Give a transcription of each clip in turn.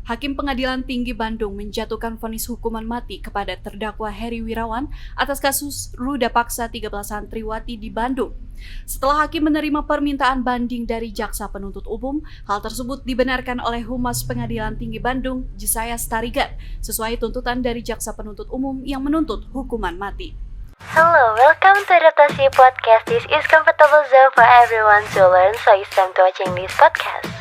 Hakim Pengadilan Tinggi Bandung menjatuhkan vonis hukuman mati kepada terdakwa Heri Wirawan atas kasus ruda paksa 13 santriwati di Bandung. Setelah hakim menerima permintaan banding dari jaksa penuntut umum, hal tersebut dibenarkan oleh Humas Pengadilan Tinggi Bandung, Jisaya Starigan, sesuai tuntutan dari jaksa penuntut umum yang menuntut hukuman mati. Hello, welcome to Adaptasi Podcast. This is comfortable zone for everyone to learn, so it's time to watching this podcast.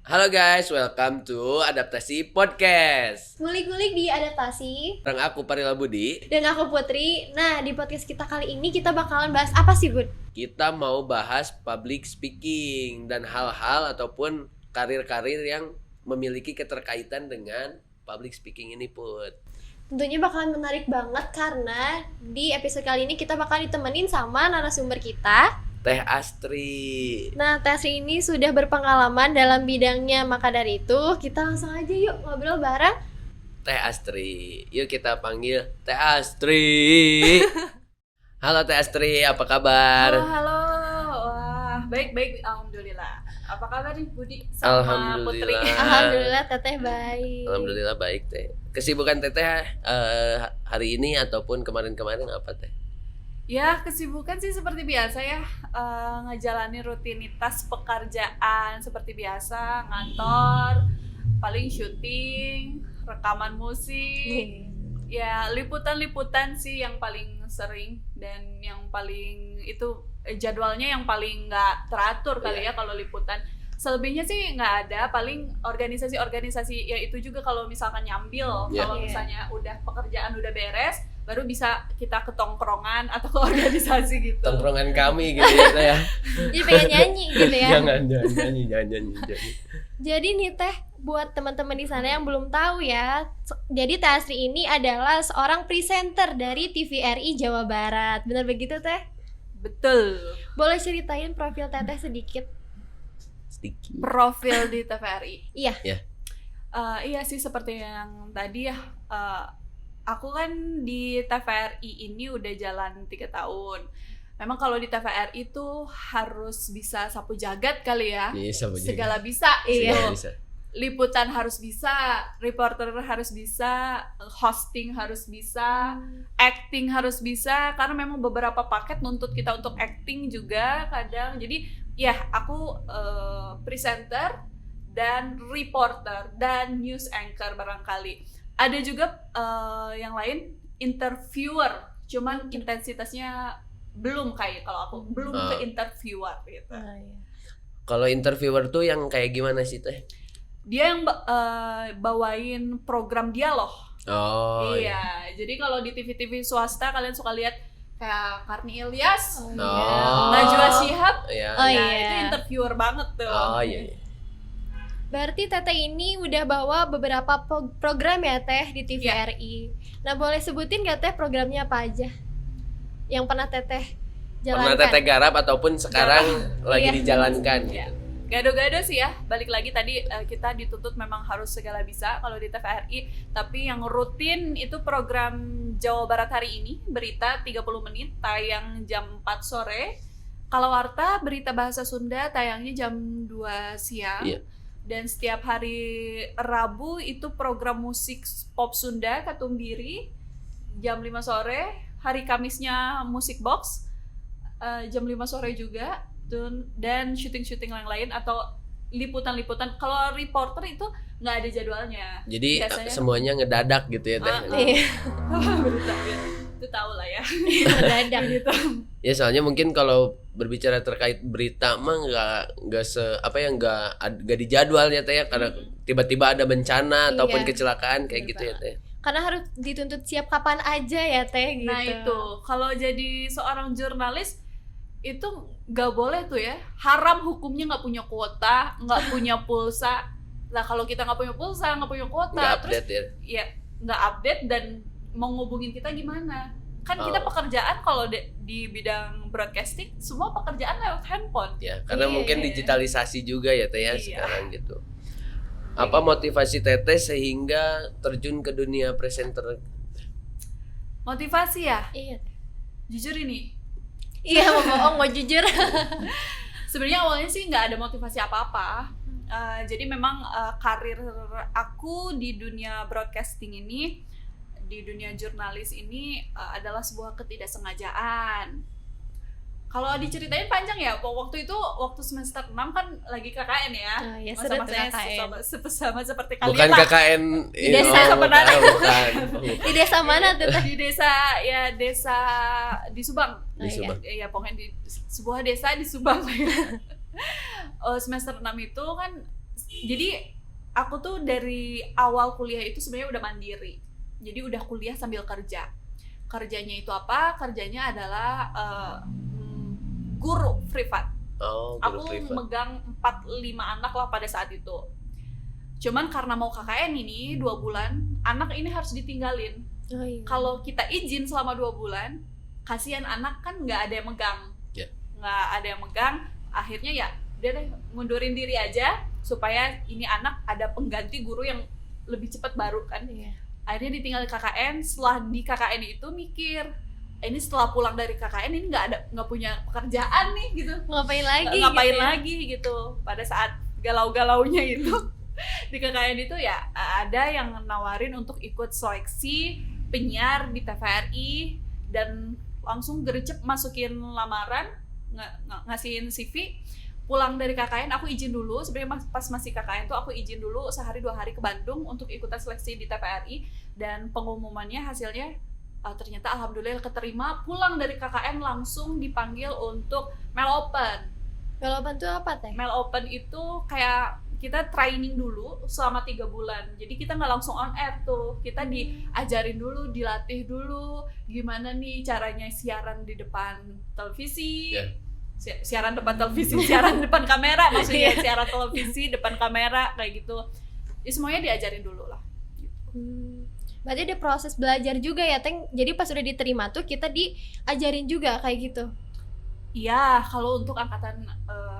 Halo guys, welcome to Adaptasi Podcast. Ngulik-ngulik di adaptasi. Bareng aku Parila Budi. Dan aku Putri. Nah, di podcast kita kali ini kita bakalan bahas apa sih, Bud? Kita mau bahas public speaking dan hal-hal ataupun karir-karir yang memiliki keterkaitan dengan public speaking ini, Put. Tentunya bakalan menarik banget karena di episode kali ini kita bakalan ditemenin sama narasumber kita, Teh Astri. Nah, Teh Astri ini sudah berpengalaman dalam bidangnya, maka dari itu kita langsung aja yuk ngobrol bareng Teh Astri. Yuk kita panggil Teh Astri. Halo Teh Astri, apa kabar? Halo. Wah, baik, alhamdulillah. Apa kabar nih Budi sama Alhamdulillah. Putri? Alhamdulillah Teteh baik. Alhamdulillah baik Teh. Kesibukan Teteh hari ini ataupun kemarin-kemarin apa Teh? Ya, kesibukan sih seperti biasa ya, ngejalani rutinitas pekerjaan seperti biasa, ngantor, paling syuting, rekaman musik, ya liputan-liputan sih yang paling sering dan yang paling itu jadwalnya yang paling nggak teratur kali ya kalau liputan. Selebihnya sih nggak ada, paling organisasi-organisasi ya itu juga kalau misalkan nyambil, kalau misalnya udah pekerjaan udah beres, baru bisa kita ke tongkrongan atau ke organisasi gitu. Tongkrongan kami gitu ya Teh ya. Jadi pengen nyanyi gitu ya. Jangan nyanyi. Jadi nih Teh, buat teman-teman di sana yang belum tahu ya, jadi Teh Astri ini adalah seorang presenter dari TVRI Jawa Barat. Benar begitu Teh? Betul. Boleh ceritain profil Teteh sedikit? Profil di TVRI. Iya. Iya sih seperti yang tadi ya. Aku kan di TVRI ini udah jalan 3 tahun. Memang kalau di TVRI itu harus bisa sapu jagat kali ya. Segala bisa. Segala bisa. Liputan harus bisa, reporter harus bisa, hosting harus bisa, acting harus bisa. Karena memang beberapa paket nuntut kita untuk acting juga kadang. Jadi ya aku presenter dan reporter dan news anchor barangkali. Ada juga yang lain interviewer, cuman intensitasnya belum kayak kalau aku belum ke interviewer gitu. Kalau interviewer tuh yang kayak gimana sih Teh? Dia yang bawain program dialog. Oh iya. Jadi kalau di TV-TV swasta kalian suka lihat kayak Karni Ilyas, Najwa Shihab, itu interviewer banget tuh. Oh iya. Berarti Teteh ini udah bawa beberapa program ya Teh di TVRI. Nah boleh sebutin gak Teh programnya apa aja yang pernah Teteh jalankan? Pernah Teteh garap ataupun sekarang lagi dijalankan gitu. Gado-gado sih ya, balik lagi tadi kita dituntut memang harus segala bisa kalau di TVRI. Tapi yang rutin itu program Jawa Barat hari ini, berita 30 menit, tayang jam 4 sore. Kalau Warta, berita bahasa Sunda tayangnya jam 2 siang. Dan setiap hari Rabu itu program musik pop Sunda Katumbiri jam 5 sore. Hari Kamisnya musik box jam 5 sore juga. Dan syuting-syuting yang lain atau liputan-liputan. Kalau reporter itu nggak ada jadwalnya. Jadi biasanya semuanya ngedadak gitu ya Teh. Berita ya. Itu tahu lah ya. Ngedadak gitu. Ya soalnya mungkin kalau berbicara terkait berita mah nggak dijadwal ya Teh ya, karena tiba-tiba ada bencana ataupun kecelakaan kayak gitu ya Teh. Karena harus dituntut siap kapan aja ya Teh gitu. Nah itu kalau jadi seorang jurnalis itu nggak boleh tuh ya, haram hukumnya nggak punya kuota, nggak punya pulsa. Nah kalau kita nggak punya pulsa, nggak punya kuota, nggak terus update ya nggak update dan mau ngubungin kita gimana? Kan kita pekerjaan kalau di bidang broadcasting semua pekerjaan lewat handphone. Ya karena mungkin digitalisasi juga ya Teh ya sekarang gitu. Apa motivasi Teteh sehingga terjun ke dunia presenter? Motivasi ya? Iya. Jujur ini. Iya, mau bohong, mau jujur. Sebenarnya awalnya sih nggak ada motivasi apa-apa. Jadi memang karir aku di dunia broadcasting ini, di dunia jurnalis ini adalah sebuah ketidaksengajaan. Kalau diceritain panjang ya, waktu itu waktu semester 6 kan lagi KKN ya. Oh, ya, seru tuh Masa-masanya KKN. sama seperti kalian Bukan lah. KKN Di desa sebenarnya. bukan. Di desa mana tuh Teh? Di desa di Subang. Di Subang. Ya pokoknya di sebuah desa di Subang. Semester 6 itu kan, jadi aku tuh dari awal kuliah itu sebenarnya udah mandiri. Jadi udah kuliah sambil kerja. Kerjanya itu apa? Kerjanya adalah guru privat. Oh, Aku guru privat. megang 4-5 anak lah pada saat itu. Cuman karena mau KKN ini 2 bulan, anak ini harus ditinggalin. Oh, iya. Kalau kita izin selama 2 bulan, kasihan anak kan nggak ada yang megang. Ya. Nggak ada yang megang, akhirnya ya udah deh mundurin diri aja supaya ini anak ada pengganti guru yang lebih cepat baru kan. Iya. Akhirnya ditinggal KKN. Setelah di KKN itu mikir, ini setelah pulang dari KKN ini nggak punya pekerjaan nih gitu, Ngapain lagi? ngapain gitu ya? lagi gitu. Pada saat galau-galaunya itu di KKN itu ya ada yang nawarin untuk ikut seleksi penyiar di TVRI, dan langsung gercep masukin lamaran, ngasihin CV. Pulang dari KKN aku izin dulu, sebenarnya pas masih KKN tuh aku izin dulu sehari 2 hari ke Bandung untuk ikutan seleksi di TVRI, dan pengumumannya hasilnya ternyata alhamdulillah keterima. Pulang dari KKN langsung dipanggil untuk Mel Open. Mel Open tuh apa Teh? Mel Open itu kayak kita training dulu selama 3 bulan. Jadi kita nggak langsung on air tuh. Kita diajarin dulu, dilatih dulu gimana nih caranya siaran di depan televisi. Yeah. Siaran depan televisi, siaran depan kamera maksudnya, siaran televisi depan kamera kayak gitu. Ya, semuanya diajarin dulu lah. Berarti ada proses belajar juga ya Teng. Jadi pas udah diterima tuh kita diajarin juga kayak gitu. Iya, kalau untuk angkatan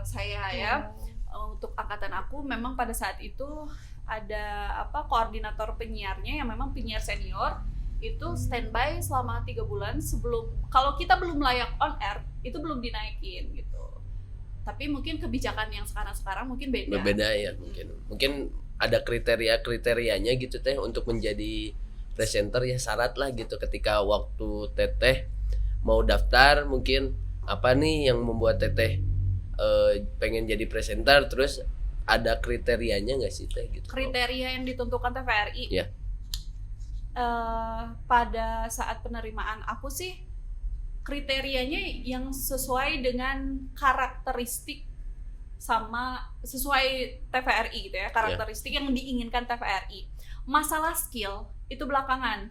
saya ya, untuk angkatan aku memang pada saat itu ada koordinator penyiarnya yang memang penyiar senior, itu standby selama 3 bulan sebelum, kalau kita belum layak on air itu belum dinaikin gitu. Tapi mungkin kebijakan yang sekarang mungkin beda. Berbeda ya mungkin ada kriterianya gitu Teh untuk menjadi presenter ya, syarat lah gitu. Ketika waktu Teteh mau daftar, mungkin apa nih yang membuat Teteh pengen jadi presenter, terus ada kriterianya nggak sih Teh gitu? Kriteria yang ditentukan TVRI ya. Pada saat penerimaan aku sih kriterianya yang sesuai dengan karakteristik sama sesuai TVRI gitu ya, karakteristik yang diinginkan TVRI. Masalah skill itu belakangan,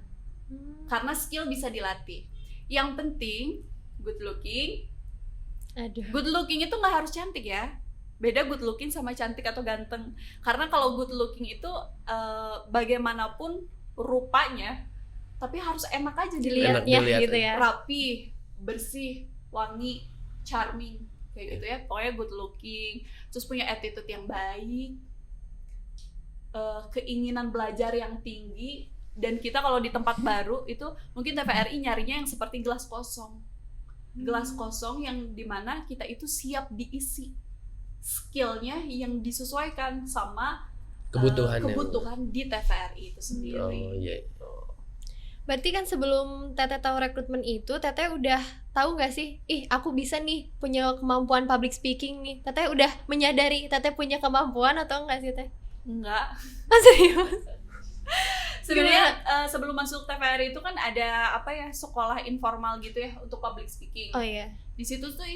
karena skill bisa dilatih. Yang penting good looking. Good looking itu nggak harus cantik ya, beda good looking sama cantik atau ganteng. Karena kalau good looking itu bagaimanapun rupanya, tapi harus enak aja dilihat, gitu ya. Rapi, bersih, wangi, charming kayak gitu ya. Pokoknya good looking, terus punya attitude yang baik, keinginan belajar yang tinggi. Dan kita kalau di tempat baru itu mungkin TVRI nyarinya yang seperti gelas kosong. Gelas kosong yang dimana kita itu siap diisi skillnya yang disesuaikan sama kebutuhan di TVRI itu sendiri. Oh iya. Berarti kan sebelum Teteh tahu rekrutmen itu, Teteh udah tahu nggak sih, aku bisa nih punya kemampuan public speaking nih. Teteh udah menyadari Teteh punya kemampuan atau enggak sih Teh? Enggak. Serius? Sebenarnya sebelum masuk TVRI itu kan ada sekolah informal gitu ya untuk public speaking. Oh iya. Di situ tuh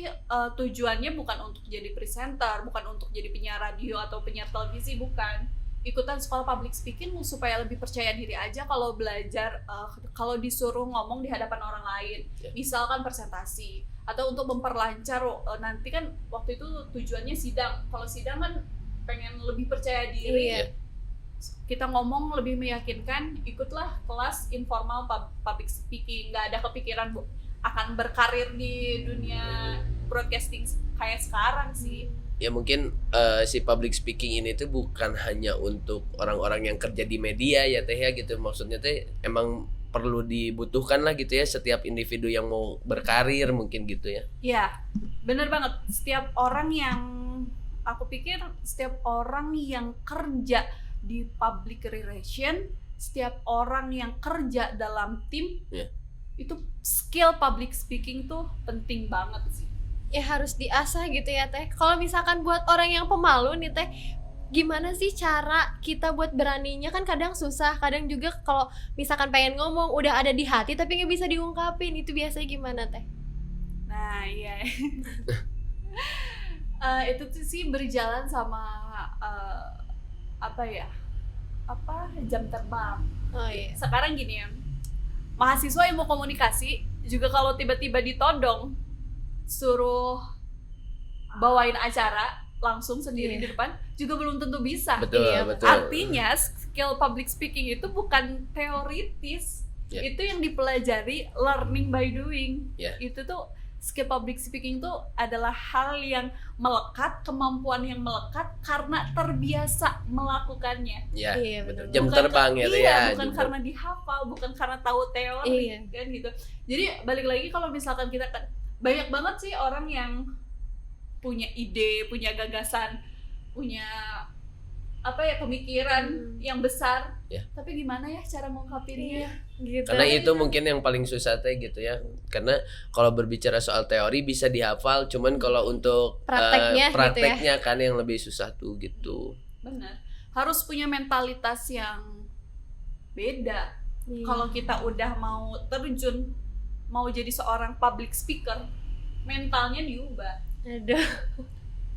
tujuannya bukan untuk jadi presenter, bukan untuk jadi penyiar radio atau penyiar televisi, bukan. Ikutan sekolah public speaking supaya lebih percaya diri aja kalau belajar, kalau disuruh ngomong di hadapan orang lain, misalkan presentasi, atau untuk memperlancar nanti kan waktu itu tujuannya sidang. Kalau sidang kan pengen lebih percaya diri, kita ngomong lebih meyakinkan, ikutlah kelas informal public speaking. Nggak ada kepikiran akan berkarir di dunia broadcasting kayak sekarang sih. Ya mungkin si public speaking ini tuh bukan hanya untuk orang-orang yang kerja di media ya Teh ya gitu. Maksudnya Teh emang perlu dibutuhkan lah gitu ya setiap individu yang mau berkarir mungkin gitu ya. Iya, bener banget. Setiap orang yang aku pikir setiap orang yang kerja di public relation, setiap orang yang kerja dalam tim, Iya. itu skill public speaking tuh penting banget sih. Ya harus diasah gitu ya Teh. Kalau misalkan buat orang yang pemalu nih Teh, gimana sih cara kita buat beraninya? Kan kadang susah, kadang juga kalau misalkan pengen ngomong udah ada di hati tapi nggak bisa diungkapin, itu biasanya gimana Teh? Nah iya. Itu tuh sih berjalan sama jam terbang. Oh iya. Sekarang gini ya, mahasiswa ilmu komunikasi juga kalau tiba-tiba ditodong suruh bawain acara langsung sendiri di depan juga belum tentu bisa. Betul, Iya, betul. Artinya skill public speaking itu bukan teoritis, itu yang dipelajari learning by doing. Itu tuh skill public speaking itu adalah hal yang melekat, kemampuan yang melekat karena terbiasa melakukannya. Ya, Iya, betul. betul. Jam Bukan terbang ya, Teh, ya. bukan Jam karena dihafal, bukan karena tahu teori, Iya. kan gitu. Jadi balik lagi kalau misalkan kita banyak banget sih orang yang punya ide, punya gagasan, punya pemikiran yang besar, tapi gimana ya cara mengungkapinnya? Gitu. Karena itu mungkin yang paling susah Teh gitu ya. Karena kalau berbicara soal teori bisa dihafal, cuman kalau untuk Prakteknya gitu ya. prakteknya kan yang lebih susah tuh gitu. Benar. Harus punya mentalitas yang beda. Iya. Kalau kita udah mau terjun, mau jadi seorang public speaker, mentalnya diubah. Aduh,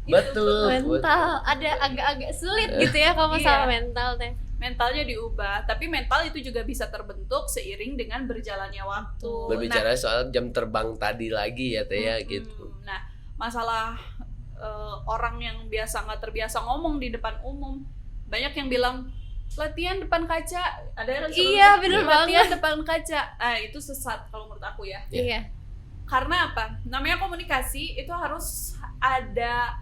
Betul. mental ada agak-agak sulit gitu ya kalau masalah Iya. mental Teh. Mentalnya diubah, tapi mental itu juga bisa terbentuk seiring dengan berjalannya waktu. Berbicara soal jam terbang tadi lagi ya Teh ya Mm-mm. gitu. Nah, masalah orang yang nggak terbiasa ngomong di depan umum, banyak yang bilang latihan depan kaca, ada yang selalu Iya, bilang, bener latihan banget. depan kaca. Itu sesat kalau menurut aku ya. Iya. Iya. Karena apa? Namanya komunikasi itu harus ada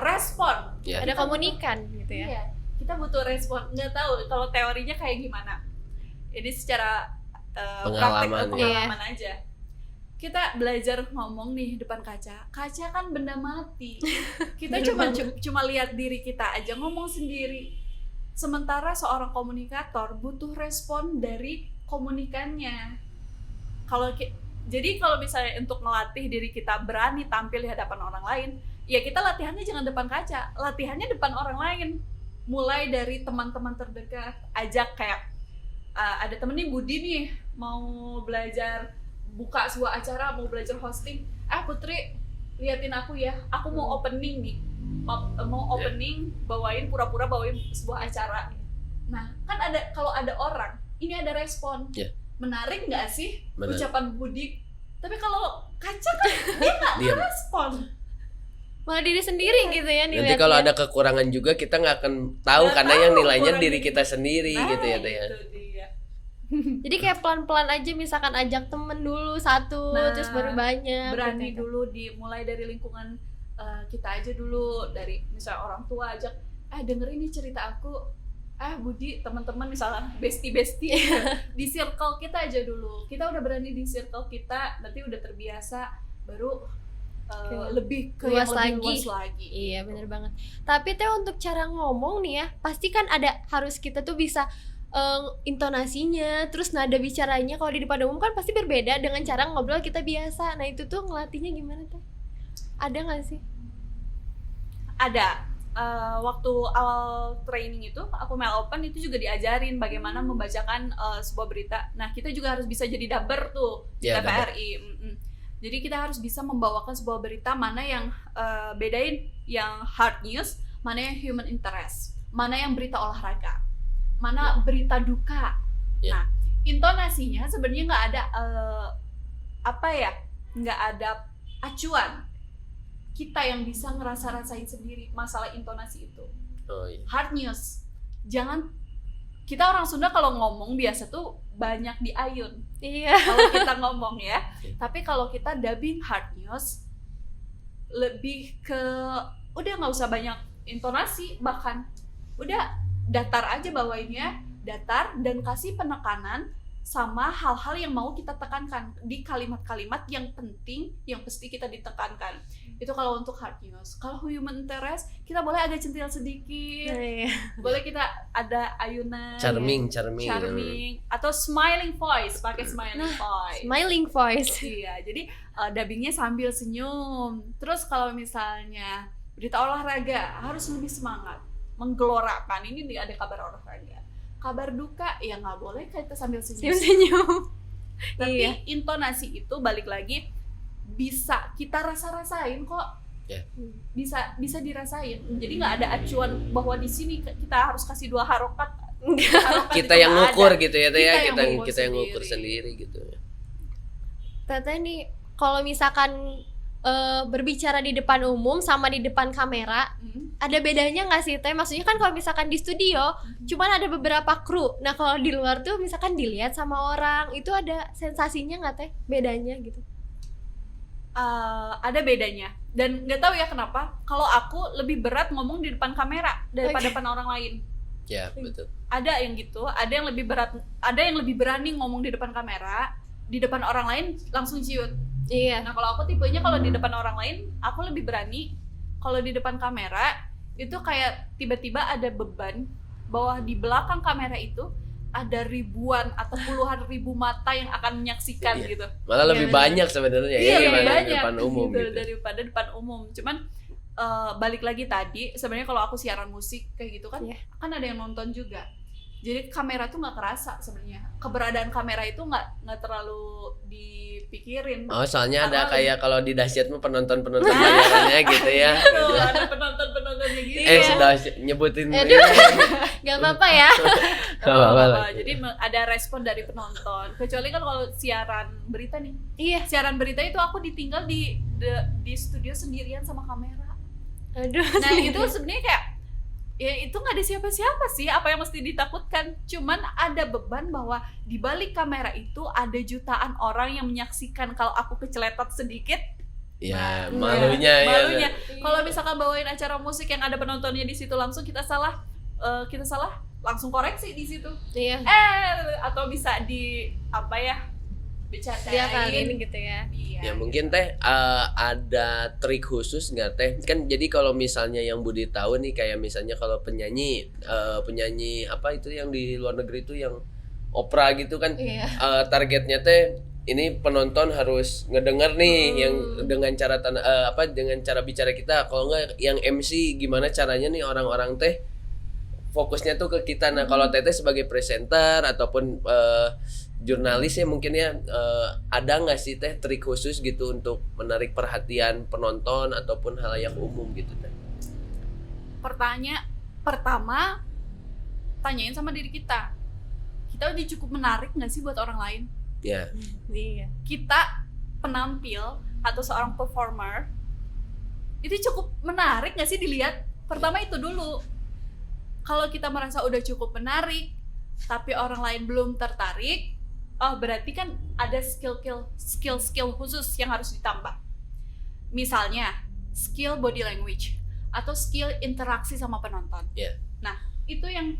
respon. Ya. Ada komunikan gitu ya. Iya, kita butuh respon. Nggak tahu kalau teorinya kayak gimana. Ini secara Pengalaman, praktek ya. pengalaman aja. Kita belajar ngomong nih depan kaca. Kaca kan benda mati. Kita cuma lihat diri kita aja ngomong sendiri. Sementara seorang komunikator butuh respon dari komunikannya. Jadi kalau misalnya untuk melatih diri kita berani tampil di hadapan orang lain, ya kita latihannya jangan depan kaca, latihannya depan orang lain. Mulai dari teman-teman terdekat, ajak kayak ada temen nih Budi nih mau belajar buka sebuah acara, mau belajar hosting. Putri, liatin aku ya, aku mau opening nih, mau opening, pura-pura bawain sebuah acara. Nah, kan kalau ada orang, ini ada respon. Menarik nggak sih Benar. ucapan Budi? Tapi kalau kaca kan dia nggak Diam. ngerespon. Malah diri sendiri gitu ya Nanti dilihatnya. kalau ada kekurangan juga kita nggak akan tahu Nggak karena tahu yang nilainya kekurangan diri diri. kita sendiri gitu ya Teh ya. Itu dia. Jadi kayak pelan-pelan aja misalkan ajak temen dulu satu, Nah, terus baru banyak. Berani gitu. dulu mulai dari lingkungan kita aja dulu, dari misalnya orang tua ajak, dengerin nih cerita aku. Budi, teman-teman misalnya bestie di circle kita aja dulu. Kita udah berani di circle kita, nanti udah terbiasa, baru lebih ke luas yang lebih lagi. luas lagi. Iya bener banget. Tapi Teh untuk cara ngomong nih ya, pasti kan harus kita tuh bisa intonasinya, terus nada bicaranya kalau di depan umum kan pasti berbeda dengan cara ngobrol kita biasa. Nah itu tuh ngelatihnya gimana Teh? Ada nggak sih? Ada. Waktu awal training itu, aku mail open itu juga diajarin bagaimana membacakan sebuah berita. Nah, kita juga harus bisa jadi dubber tuh di Ya, TVRI. Jadi kita harus bisa membawakan sebuah berita mana yang bedain yang hard news, mana yang human interest, mana yang berita olahraga, mana berita duka. Ya. Nah, intonasinya sebenarnya nggak ada nggak ada acuan. Kita yang bisa ngerasa-rasain sendiri masalah intonasi itu. Oh iya. Hard news, jangan, kita orang Sunda kalau ngomong biasa tuh banyak diayun Iya. kalau kita ngomong ya. Tapi kalau kita dubbing hard news, lebih ke udah nggak usah banyak intonasi, bahkan udah datar aja bawainnya, datar dan kasih penekanan sama hal-hal yang mau kita tekankan di kalimat-kalimat yang penting yang pasti kita ditekankan. Itu kalau untuk hard news. Kalau human interest kita boleh agak centil sedikit, boleh kita ada ayunan Charming. atau smiling voice, pakai smiling voice. Smiling voice. Iya, jadi dubbingnya sambil senyum. Terus kalau misalnya berita olahraga harus lebih semangat, menggelorakan. Ini nih ada kabar olahraga. Kabar duka ya nggak boleh kita sambil senyum. Tapi Iya. intonasi itu balik lagi bisa kita rasa-rasain kok. Ya. Bisa dirasain. Jadi nggak ada acuan bahwa di sini kita harus kasih 2 harokat. Kita yang ngukur gitu ya Teh ya, Kita kita yang yang ngukur ngukur sendiri gitu. Teteh nih kalau misalkan berbicara di depan umum sama di depan kamera, ada bedanya nggak sih Teh? Maksudnya kan kalau misalkan di studio cuman ada beberapa kru. Nah kalau di luar tuh misalkan dilihat sama orang, itu ada sensasinya nggak Teh? Bedanya gitu? Ada bedanya. Dan nggak tahu ya kenapa. Kalau aku lebih berat ngomong di depan kamera daripada depan orang lain. Ya, betul. Ada yang gitu, ada yang lebih berat, ada yang lebih berani ngomong di depan kamera, di depan orang lain langsung ciut. Iya. Nah kalau aku tipenya kalau di depan orang lain aku lebih berani. Kalau di depan kamera itu kayak tiba-tiba ada beban bahwa di belakang kamera itu ada ribuan atau puluhan ribu mata yang akan menyaksikan Iya. gitu. Malah lebih Iya, banyak sebenarnya Iya, ya lebih dibanding banyak depan umum gitu, gitu. daripada depan umum. Cuman balik lagi tadi sebenarnya kalau aku siaran musik kayak gitu kan, Iya. kan ada yang nonton juga. Jadi kamera tuh nggak kerasa sebenarnya. Keberadaan kamera itu nggak terlalu dipikirin. Oh, soalnya ada Karena- kayak kalau di dahsyat mah penonton-penonton bayarannya gitu ya. Tuh, ada penontonnya gitu. Sudah nyebutin Aduh. Gak apa-apa ya. Nggak apa-apa lah. Jadi ada respon dari penonton. Kecuali kan kalau siaran berita nih. Iya. Siaran berita itu aku ditinggal di studio sendirian sama kamera. Aduh. Nah itu sebenarnya kayak ya itu nggak ada siapa-siapa sih, apa yang mesti ditakutkan. Cuman ada beban bahwa di balik kamera itu ada jutaan orang yang menyaksikan kalau aku keceletot sedikit. Ya, Nah, malunya ya. malunya. Kalau misalkan bawain acara musik yang ada penontonnya di situ langsung kita salah langsung koreksi di situ. Iya. Atau bisa di apa ya, Dia kali bercandain ini gitu ya. Iya. Ya mungkin Teh ada trik khusus nggak Teh? Kan jadi kalau misalnya yang Budi tahu nih kayak misalnya kalau penyanyi apa itu yang di luar negeri itu yang opera gitu kan, Iya. targetnya Teh ini penonton harus ngedenger nih yang dengan cara dengan cara bicara kita. Kalau nggak yang MC gimana caranya nih orang-orang Teh fokusnya tuh ke kita. Nah kalau Teteh sebagai presenter ataupun jurnalis ya mungkin ya ada nggak sih Teh trik khusus gitu untuk menarik perhatian penonton ataupun halayak umum gitu Teh? Pertama tanyain sama diri kita udah cukup menarik nggak sih buat orang lain? Ya. Iya. Kita penampil atau seorang performer itu cukup menarik nggak sih dilihat? Pertama itu dulu. Kalau kita merasa udah cukup menarik tapi orang lain belum tertarik, oh berarti kan ada skill khusus yang harus ditambah. Misalnya skill body language atau skill interaksi sama penonton. Yeah. Nah itu yang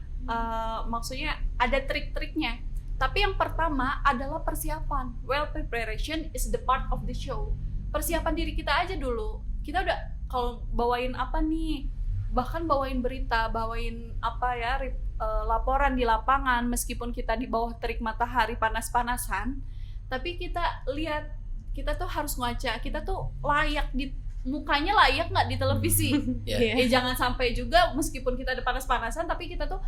maksudnya ada trik-triknya. Tapi yang pertama adalah persiapan. Well preparation is the part of the show. Persiapan diri kita aja dulu. Kita udah kalau bawain apa nih, bahkan bawain berita, bawain apa ya, laporan di lapangan, meskipun kita di bawah terik matahari panas-panasan, tapi kita lihat kita tuh harus ngaca, kita tuh layak di mukanya layak nggak di televisi. Yeah. Jangan sampai juga meskipun kita ada panas-panasan tapi kita tuh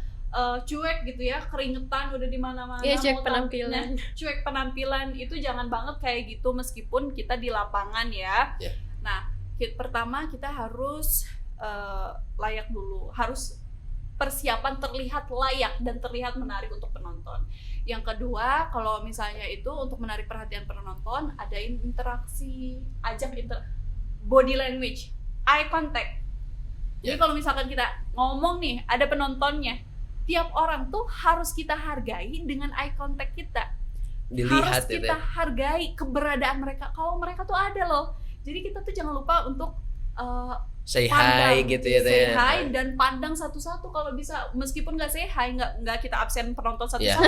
cuek gitu ya, keringetan udah di mana-mana. Iya, cuek mau penampilan. Cuek penampilan itu jangan banget kayak gitu meskipun kita di lapangan ya. Yeah. Nah, pertama kita harus layak dulu, harus persiapan terlihat layak dan terlihat menarik untuk penonton. Yang kedua, kalau misalnya itu untuk menarik perhatian penonton, adain interaksi, body language, eye contact. Jadi kalau misalkan kita ngomong nih, ada penontonnya, tiap orang tuh harus kita hargai dengan eye contact kita. Dilihat Harus gitu kita ya. hargai keberadaan mereka. Kalau mereka tuh ada loh. Jadi kita tuh jangan lupa untuk say hi gitu ya teh. say hi dan pandang satu-satu kalau bisa, meskipun nggak say hi, nggak kita absen penonton satu-satu,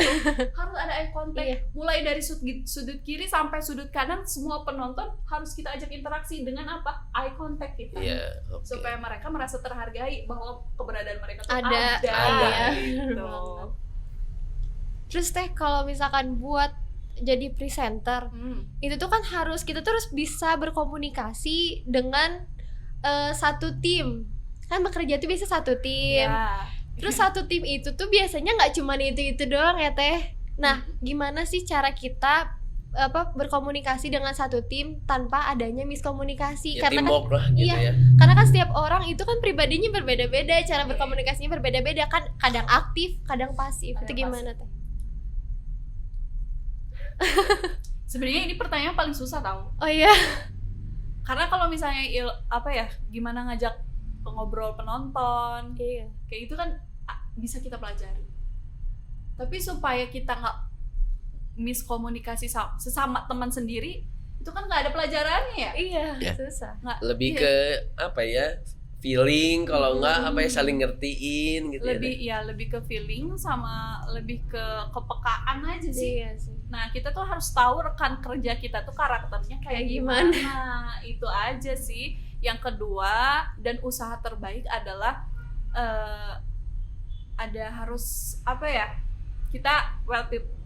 harus ada eye contact. Mulai dari sudut kiri sampai sudut kanan, semua penonton harus kita ajak interaksi dengan apa? Eye contact kita. Supaya mereka merasa terhargai bahwa keberadaan mereka tuh ada. Gitu. Terus teh kalau misalkan buat jadi presenter, itu tuh kan kita terus bisa berkomunikasi dengan satu tim. Kan bekerja tuh biasa satu tim. Terus satu tim itu tuh biasanya nggak cuma itu doang ya teh. Nah, gimana sih cara kita berkomunikasi dengan satu tim tanpa adanya miskomunikasi? Karena kan karena kan setiap orang itu kan pribadinya berbeda-beda, cara berkomunikasinya berbeda-beda kan, kadang aktif, kadang pasif. Itu gimana teh? Sebenarnya ini pertanyaan paling susah tau. Oh iya. Karena kalau misalnya gimana ngajak ngobrol penonton, kayak itu kan bisa kita pelajari. Tapi supaya kita nggak miskomunikasi sesama teman sendiri, itu kan nggak ada pelajarannya ya. Iya. Susah. Lebih ke apa ya? Feeling, kalau enggak saling ngertiin gitu. Lebih ke feeling sama lebih ke kepekaan aja sih. Iya sih. Nah, kita tuh harus tahu rekan kerja kita tuh karakternya kayak gimana. Itu aja sih. Yang kedua, dan usaha terbaik adalah ada harus kita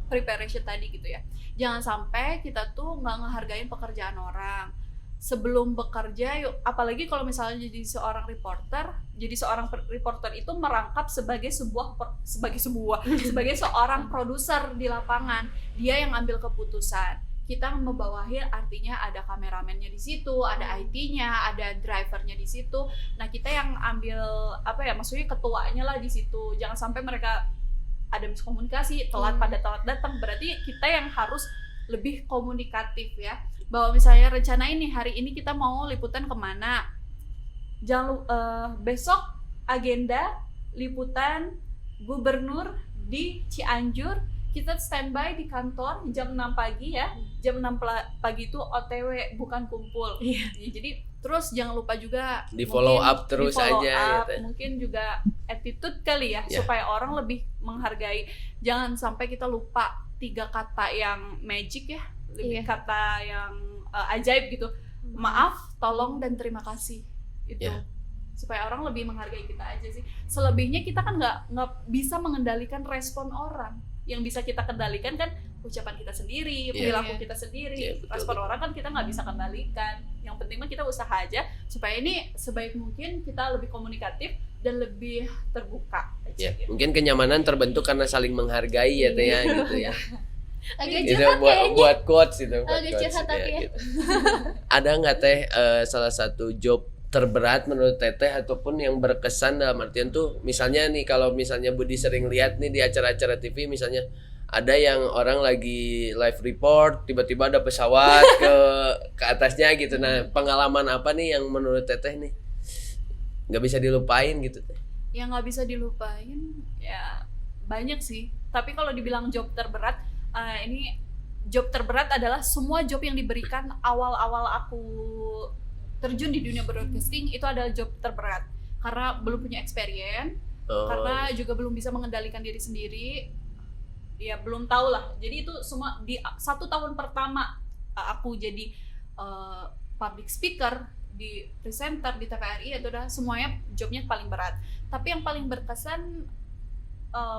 preparation tadi gitu ya. Jangan sampai kita tuh nggak ngehargain pekerjaan orang. Sebelum bekerja, apalagi kalau misalnya jadi seorang reporter itu merangkap sebagai seorang produser di lapangan. Dia yang ambil keputusan. Kita membawahi, artinya ada kameramennya di situ, ada IT-nya, ada drivernya di situ. Nah, kita yang ambil maksudnya ketuanya lah di situ. Jangan sampai mereka ada miskomunikasi, telat datang. Berarti kita yang harus lebih komunikatif ya. Bahwa misalnya rencana ini hari ini kita mau liputan kemana, besok agenda liputan gubernur di Cianjur, kita standby di kantor jam 6 pagi ya. Jam 6 pagi itu OTW, bukan kumpul. Jadi terus jangan lupa juga di follow up terus aja gitu. Mungkin juga attitude kali ya, supaya orang lebih menghargai. Jangan sampai kita lupa 3 kata yang magic ya, lebih kata yang ajaib gitu. Maaf, tolong, dan terima kasih. Itu supaya orang lebih menghargai kita aja sih. Selebihnya kita kan nggak bisa mengendalikan respon orang. Yang bisa kita kendalikan kan ucapan kita sendiri, perilaku kita sendiri. Respon orang kan kita nggak bisa kendalikan. Yang penting mah kita usaha aja supaya ini sebaik mungkin kita lebih komunikatif dan lebih terbuka aja. Mungkin kenyamanan terbentuk karena saling menghargai ya teh ya gitu ya. Agak itu curhat kayaknya. buat quotes itu. Agak curhat tapi ya. Gitu. Ada nggak teh salah satu job terberat menurut Teteh ataupun yang berkesan dalam artian tuh, misalnya nih kalau misalnya Budi sering lihat nih di acara-acara TV, misalnya ada yang orang lagi live report tiba-tiba ada pesawat ke atasnya gitu. Nah, pengalaman apa nih yang menurut Teteh nih nggak bisa dilupain gitu teh? Yang nggak bisa dilupain ya banyak sih. Tapi kalau dibilang job terberat, ini job terberat adalah semua job yang diberikan awal-awal aku terjun di dunia broadcasting itu adalah job terberat karena belum punya experience, karena juga belum bisa mengendalikan diri sendiri, ya belum tahu lah. Jadi itu semua di 1 tahun pertama aku jadi public speaker, di presenter di TVRI, itu udah semuanya jobnya paling berat. Tapi yang paling berkesan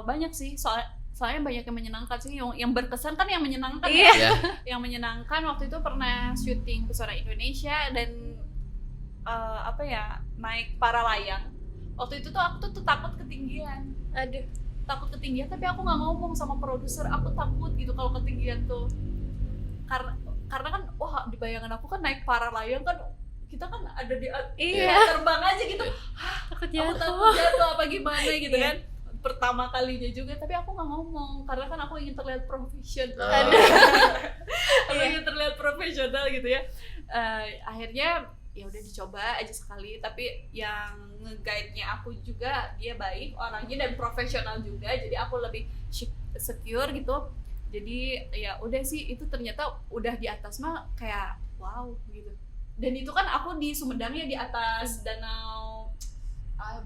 banyak sih, soalnya banyak yang menyenangkan sih. Yang berkesan kan yang menyenangkan ya. Yang menyenangkan waktu itu pernah syuting Pesona Indonesia dan naik para layang. Waktu itu tuh aku tuh takut ketinggian. Takut ketinggian, tapi aku nggak ngomong sama produser, aku takut gitu kalau ketinggian tuh. Karena kan di bayangan aku kan naik para layang kan, kita kan ada di terbang aja gitu. Aku takut jatuh apa gimana gitu kan. Pertama kalinya juga, tapi aku nggak ngomong karena kan aku ingin terlihat profesional. Ingin terlihat profesional gitu ya. Akhirnya ya udah dicoba aja sekali, tapi yang nge-guide-nya aku juga dia baik orangnya dan profesional juga, jadi aku lebih secure gitu. Jadi ya udah sih, itu ternyata udah di atas mah kayak wow gitu. Dan itu kan aku di Sumedang ya, di atas danau,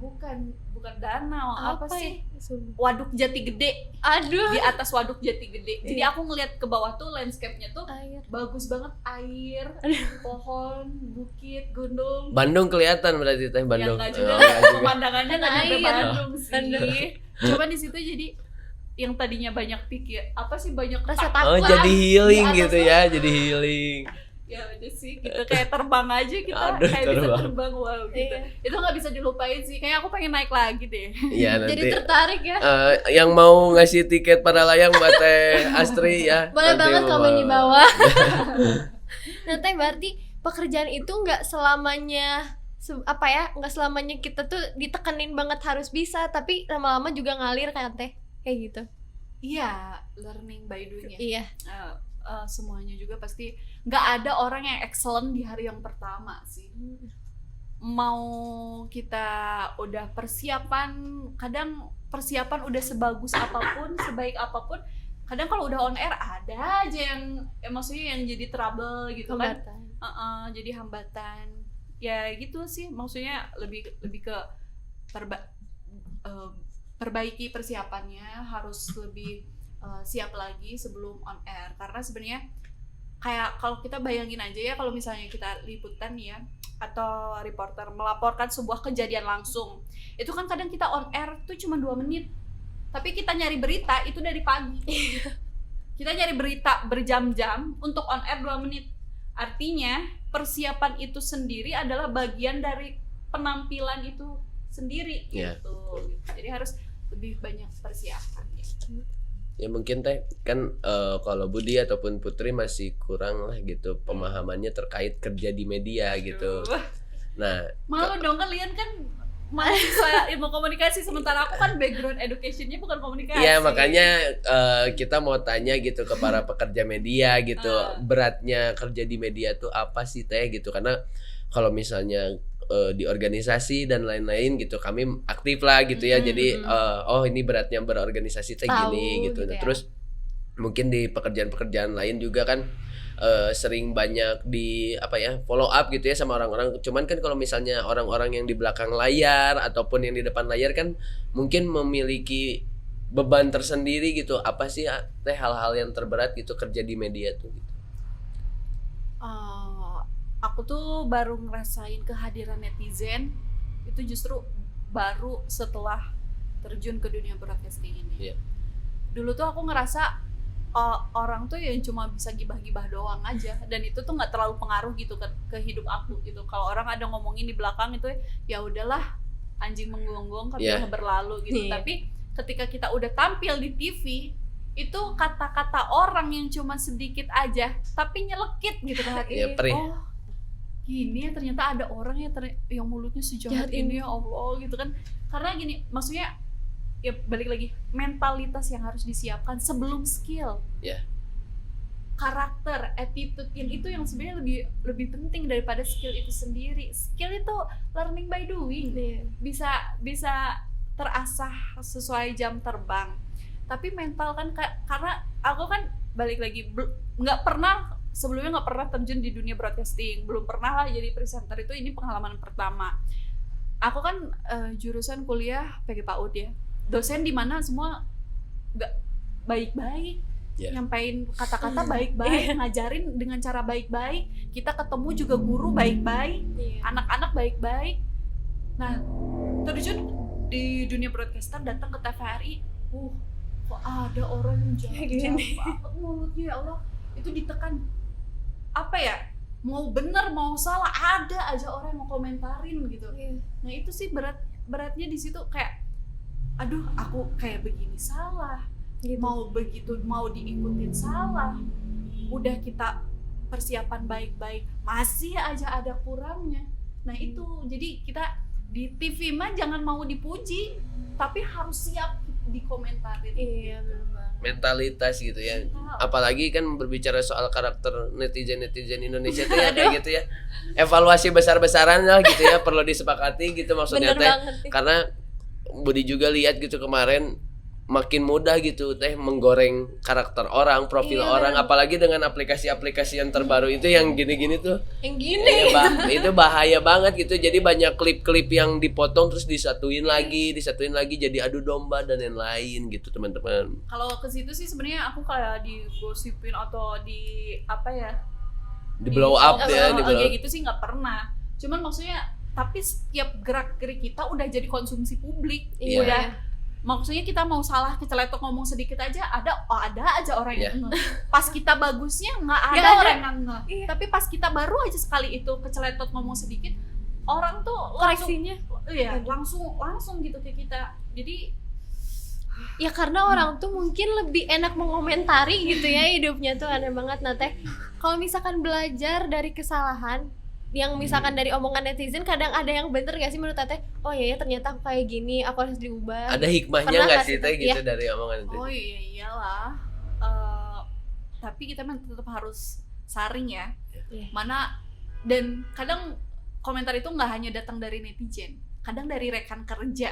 bukan danau, apa sih? Waduk Jati Gede. Aduh. Di atas Waduk Jati Gede. Jadi aku ngeliat ke bawah tuh landscape-nya tuh Air. bagus banget, air, pohon, bukit, gunung. Bandung kelihatan berarti teh Bandung. Ya, enggak juga. Enggak juga. Pemandangannya nggak nyampe Air. Bandung sih. Cuma di situ jadi yang tadinya banyak banyak Rasa tak- Oh, takut. jadi healing Di atas gitu tuh. ya, jadi healing. ya udah sih gitu, kayak terbang aja kita. Aduh, kayak bisa terbang. terbang, wow gitu. Iya. Itu nggak bisa dilupain sih, kayak aku pengen naik lagi deh. Iya, Jadi nanti tertarik ya. yang mau ngasih tiket para layang buat Teh Astri ya. Boleh nanti banget mau- komen di bawah. Nah, Teh, berarti pekerjaan itu nggak selamanya nggak selamanya kita tuh ditekenin banget harus bisa, tapi lama-lama juga ngalir kan, Teh, kayak gitu. Iya, learning by doing ya. Iya. Semuanya juga pasti nggak ada orang yang excellent di hari yang pertama sih. Mau kita udah kadang persiapan udah sebagus apapun, sebaik apapun, kadang kalau udah on air ada aja yang maksudnya yang jadi trouble gitu kan. Hambatan. Jadi hambatan. Ya gitu sih, maksudnya lebih ke perbaiki persiapannya, harus lebih siap lagi sebelum on air. Karena sebenarnya kayak kalau kita bayangin aja ya, kalau misalnya kita liputan ya atau reporter melaporkan sebuah kejadian langsung, itu kan kadang kita on air tuh cuma 2 menit, tapi kita nyari berita itu dari pagi. Kita nyari berita berjam-jam untuk on air 2 menit. Artinya persiapan itu sendiri adalah bagian dari penampilan itu sendiri gitu. Jadi harus lebih banyak persiapan ya. Ya mungkin Teh kan kalau Budi ataupun Putri masih kurang lah gitu pemahamannya terkait kerja di media gitu. Aduh. Nah, Malu dong, kalian kan mahasiswa ilmu komunikasi, sementara aku kan background education-nya bukan komunikasi. ya makanya kita mau tanya gitu ke para pekerja media gitu, beratnya kerja di media tuh apa sih Teh gitu, karena kalau misalnya di organisasi dan lain-lain gitu kami aktif lah gitu ya, jadi oh ini beratnya berorganisasi teh gini gitu. Nah, ya. terus mungkin di pekerjaan-pekerjaan lain juga kan sering banyak di follow up gitu ya sama orang-orang. Cuman kan kalau misalnya orang-orang yang di belakang layar ataupun yang di depan layar kan mungkin memiliki beban tersendiri gitu. Apa sih Teh hal-hal yang terberat gitu kerja di media tuh gitu? Aku tuh baru ngerasain kehadiran netizen itu justru baru setelah terjun ke dunia broadcasting ini. Iya. Dulu tuh aku ngerasa orang tuh yang cuma bisa gibah-gibah doang aja, dan itu tuh nggak terlalu pengaruh gitu ke hidup aku gitu. Kalau orang ada ngomongin di belakang itu ya udahlah, anjing menggonggong kabilah berlalu gitu. Tapi ketika kita udah tampil di TV, itu kata-kata orang yang cuma sedikit aja tapi nyelekit gitu ke hati. Oh gini ya, ternyata ada orang yang mulutnya sejahat ini ya Allah gitu kan. Karena gini, maksudnya ya balik lagi, mentalitas yang harus disiapkan sebelum skill. Karakter, attitude yang sebenarnya lebih penting daripada skill itu sendiri. Skill itu learning by doing. Bisa terasah sesuai jam terbang. Tapi mental kan karena aku kan balik lagi sebelumnya nggak pernah terjun di dunia broadcasting, belum pernah lah jadi presenter. Itu ini pengalaman pertama. Aku kan jurusan kuliah PG PAUD ya, dosen di mana semua nggak baik-baik, nyampain kata-kata baik-baik, ngajarin dengan cara baik-baik. Kita ketemu juga guru baik-baik, anak-anak baik-baik. Nah, terjun di dunia broadcaster, datang ke TVRI, kok ada orang yang jahat banget mulutnya, ya Allah. Itu ditekan, mau benar mau salah ada aja orang yang mau komentarin gitu. Nah itu sih beratnya di situ, kayak aduh aku kayak begini salah gitu. Mau begitu mau diikutin salah, udah kita persiapan baik-baik masih aja ada kurangnya. Nah itu jadi kita di TV mah jangan mau dipuji tapi harus siap dikomentarin. Iya benar banget. Mentalitas gitu ya. Apalagi kan berbicara soal karakter netizen Indonesia tuh ya kayak gitu ya. Evaluasi besar-besaran lah gitu ya perlu disepakati gitu maksudnya Teh. Karena Budi juga lihat gitu kemarin makin mudah gitu teh menggoreng karakter orang, profil Iya, orang, bener. apalagi dengan aplikasi-aplikasi yang terbaru itu yang gini-gini tuh. Yang gini. Itu bahaya banget gitu. Jadi banyak klip-klip yang dipotong terus disatuin lagi jadi adu domba dan lain-lain gitu teman-teman. Kalau ke situ sih sebenarnya aku kayak digosipin atau di apa ya? Di blow up ya, di blow up. Kayak gitu sih nggak pernah. Cuman maksudnya tapi setiap gerak-gerik kita udah jadi konsumsi publik. Iya. Udah maksudnya kita mau salah keceletuk ngomong sedikit aja ada aja orang yang ngeh. Pas kita bagusnya nggak ada Nggak ada. orang yang ngeh. Iya. Tapi pas kita baru aja sekali itu keceletuk ngomong sedikit, orang tuh Koreksinya. langsung gitu ke kita. Jadi Ya karena orang tuh mungkin lebih enak mengomentari gitu ya hidupnya tuh aneh banget. Nah teh, kalau misalkan belajar dari kesalahan yang misalkan dari omongan netizen, kadang ada yang bener gak sih menurut Teteh? Oh iya ya ternyata aku kayak gini, aku harus diubah. Ada hikmahnya Pernah nggak nggak sih sih, teh Teh? gitu Iya. dari omongan itu? oh iyalah. Tapi kita memang tetap harus saring ya. Iya. Mana dan kadang komentar itu nggak hanya datang dari netizen, kadang dari rekan kerja.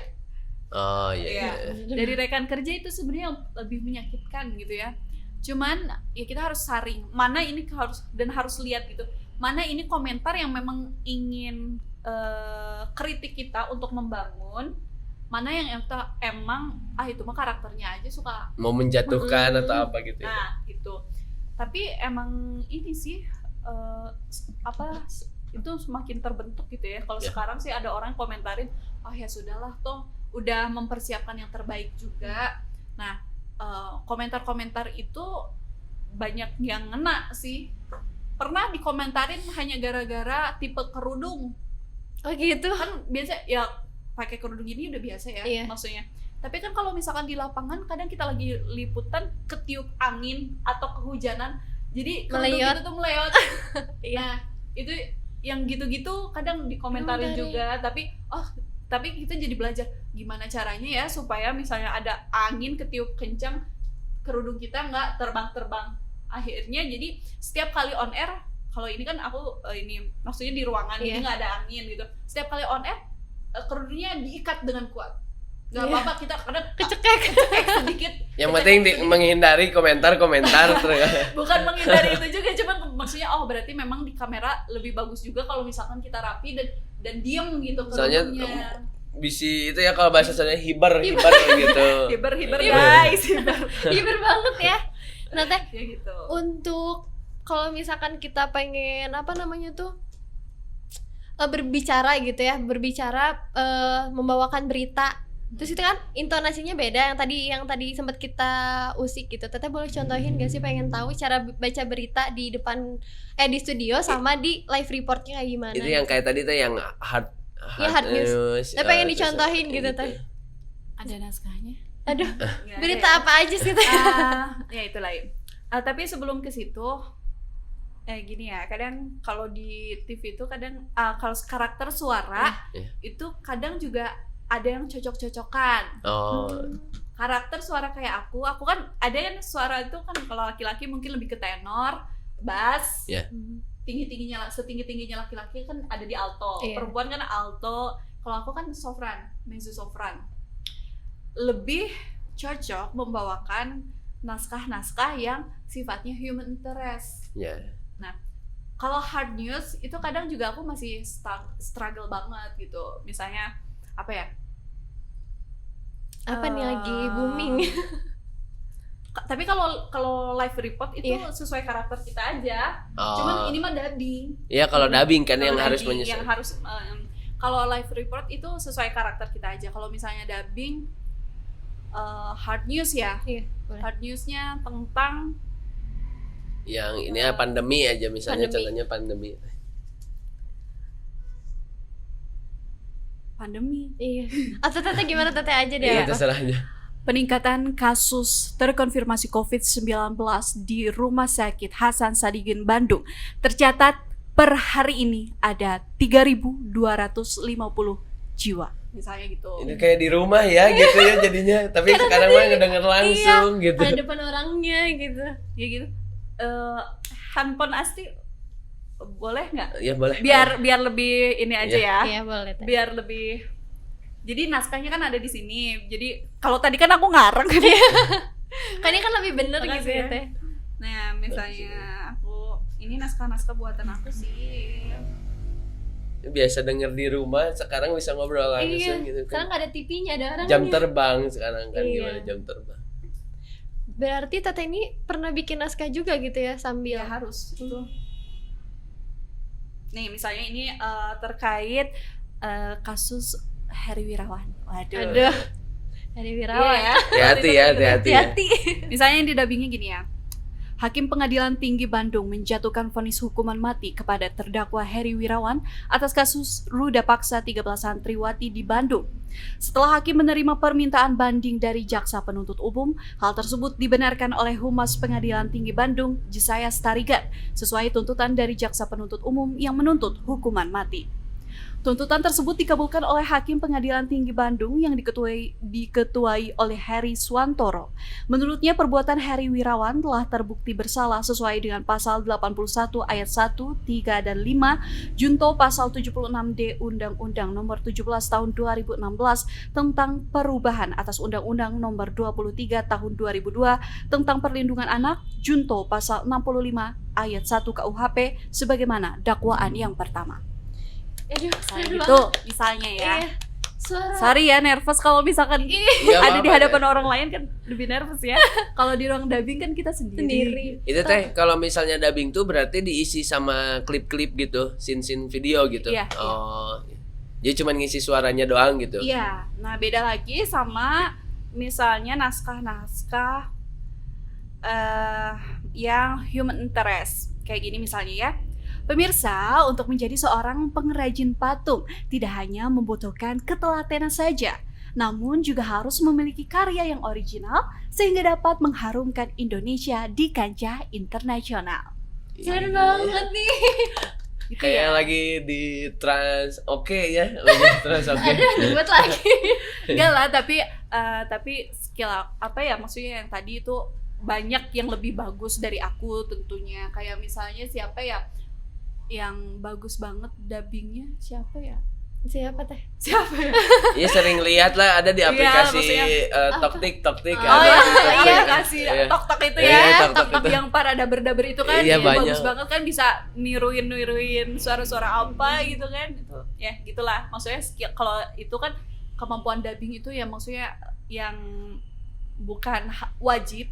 Oh iya. Iya. Dari rekan kerja itu sebenarnya yang lebih menyakitkan gitu ya. Cuman ya kita harus saring mana ini harus lihat gitu. Mana ini komentar yang memang ingin kritik kita untuk membangun, mana yang emang itu mah karakternya aja suka Mau menjatuhkan atau apa gitu ya. nah gitu. Tapi emang ini sih itu semakin terbentuk gitu ya. Kalau Ya. sekarang sih ada orang komentarin, oh ya sudahlah toh udah mempersiapkan yang terbaik juga. Nah komentar-komentar itu banyak yang ngena sih. Pernah dikomentarin hanya gara-gara tipe kerudung. Oh gitu. Kan biasa ya pakai kerudung ini udah biasa ya Iya. maksudnya. Tapi kan kalau misalkan di lapangan kadang kita lagi liputan ketiup angin atau kehujanan, jadi kerudung Meleyot. itu tuh meleyot. Nah itu yang gitu-gitu kadang dikomentarin Emang dari- juga. Tapi kita jadi belajar gimana caranya ya supaya misalnya ada angin ketiup kencang, kerudung kita nggak terbang-terbang. Akhirnya jadi setiap kali on air, kalau ini kan aku ini maksudnya di ruangan Iya. jadi nggak ada angin gitu. Setiap kali on air kerudungnya diikat dengan kuat. Nggak Iya. apa-apa kita kadang Kecekek. sedikit. Yang penting menghindari komentar-komentar terus. Bukan menghindari itu juga, cuman maksudnya berarti memang di kamera lebih bagus juga kalau misalkan kita rapi dan diem gitu Soalnya kerudungnya. bisi itu ya kalau bahasa saya hibar gitu. Hiber Hiber. guys, hiber. Hiber banget ya. Nah Teh, Ya gitu. untuk kalau misalkan kita pengen apa namanya tuh berbicara gitu ya, membawakan berita, terus itu kan intonasinya beda yang tadi sempat kita usik gitu. Teteh boleh contohin gak sih, pengen tahu cara baca berita di depan di studio sama di live reportnya kayak gimana? Itu yang kayak tadi tuh yang hard Iya, hard news. Tapi pengen dicontohin gitu, Teh. Ada naskahnya? Aduh, Nggak ada berita ya? apa aja sih Teh? Ya itu lain. Tapi sebelum ke situ gini ya, kadang kalau di TV itu kadang kalau karakter suara Iya. itu kadang juga ada yang cocok-cocokan. Oh, Karakter suara kayak aku kan ada kan suara itu kan kalau laki-laki mungkin lebih ke tenor, bass, Iya. setinggi-tingginya laki-laki kan ada di alto. Iya. Perempuan kan alto. Kalau aku kan sopran, mezzo sopran. Lebih cocok membawakan naskah-naskah yang sifatnya human interest. ya. Kalau hard news itu kadang juga aku masih struggle banget gitu. Misalnya apa ya? Apa nih lagi booming? Tapi kalau live report itu Iya. sesuai karakter kita aja. Oh. Cuman ini mah dubbing. Iya kalau dubbing kan yang Kalau harus dubbing, menyesuaikan. yang harus kalau live report itu sesuai karakter kita aja. Kalau misalnya dubbing hard news ya. Iya, boleh. Hard newsnya tentang Yang ini ya pandemi aja misalnya Pandemi. contohnya pandemi. pandemi. Iya. Atau Teteh gimana Teteh aja deh. Iya apa? terserah aja. Peningkatan kasus terkonfirmasi COVID-19 di Rumah Sakit Hasan Sadikin Bandung tercatat per hari ini ada 3.250 jiwa. Misalnya gitu. Ini kayak di rumah ya gitu ya jadinya. Tapi sekarang mah ngedenger langsung gitu. Ada depan orangnya gitu. Ya gitu. Handphone Asti boleh nggak? Ya boleh. Biar lebih ini aja ya. Iya boleh Teh. Biar lebih Jadi naskahnya kan ada di sini. Jadi kalau tadi kan aku ngarang kan. Kan ini kan lebih bener Makasih gitu ya ya. Teh. Nah, misalnya aku ini naskah-naskah buatan aku sih. Biasa denger di rumah, sekarang bisa ngobrol langsung gitu Sekarang kan. nggak ada TV-nya, ada orang Jam kan ya. terbang sekarang kan, Iya. gimana jam terbang. Berarti Teteh ini pernah bikin naskah juga gitu ya sambil. Ya harus itu. Nih, misalnya ini terkait kasus Heri Wirawan. Waduh. Aduh. Dari Wirawan. Iya ya. Hati-hati ya, hati-hati ya. Hati-hati. Misalnya yang didubbingnya gini ya. Hakim Pengadilan Tinggi Bandung menjatuhkan vonis hukuman mati kepada terdakwa Heri Wirawan atas kasus ruda paksa 13 santriwati di Bandung. Setelah hakim menerima permintaan banding dari jaksa penuntut umum, hal tersebut dibenarkan oleh Humas Pengadilan Tinggi Bandung, Jisaya Starigan, sesuai tuntutan dari jaksa penuntut umum yang menuntut hukuman mati. Tuntutan tersebut dikabulkan oleh Hakim Pengadilan Tinggi Bandung yang diketuai oleh Heri Swantoro. Menurutnya perbuatan Heri Wirawan telah terbukti bersalah sesuai dengan pasal 81 ayat 1, 3, dan 5 junto pasal 76D Undang-Undang Nomor 17 Tahun 2016 tentang perubahan atas Undang-Undang Nomor 23 Tahun 2002 tentang perlindungan anak junto pasal 65 ayat 1 KUHP sebagaimana dakwaan yang pertama. Aduh, Misalnya aduh gitu, misalnya ya. Iya. Suara. Sorry ya, nervous kalau misalkan Nggak ada di apa-apa, hadapan orang lain kan lebih nervous ya. Kalau di ruang dubbing kan kita sendiri. Itu Teh, kalau misalnya dubbing tuh berarti diisi sama klip-klip gitu, scene-scene video gitu. Iya, Oh. Jadi cuma ngisi suaranya doang gitu. Iya, nah beda lagi sama misalnya naskah-naskah yang human interest. Kayak gini misalnya ya. Pemirsa, untuk menjadi seorang pengrajin patung tidak hanya membutuhkan ketelatenan saja, namun juga harus memiliki karya yang original sehingga dapat mengharumkan Indonesia di kancah internasional. Keren banget nih. Gitu Kayak ya. lagi di trans ya, lagi trans Aduh, dibuat lagi. Enggak lah, tapi skill apa ya, maksudnya yang tadi itu banyak yang lebih bagus dari aku tentunya. Kayak misalnya siapa ya yang bagus banget dubbingnya, siapa ya? Siapa Teh? Siapa ya? Iya sering lihat lah ada di Iya, aplikasi maksudnya Toktik Oh ada iya, di Toktik. iya kasih Iya. tok-tok itu Iya, ya, tok-tok tok-tok itu. yang para daber-daber itu kan, Iya, itu banyak. bagus banget kan, bisa niruin suara-suara apa gitu kan, itu ya gitulah. Maksudnya skill, kalau itu kan kemampuan dubbing itu ya maksudnya yang bukan wajib,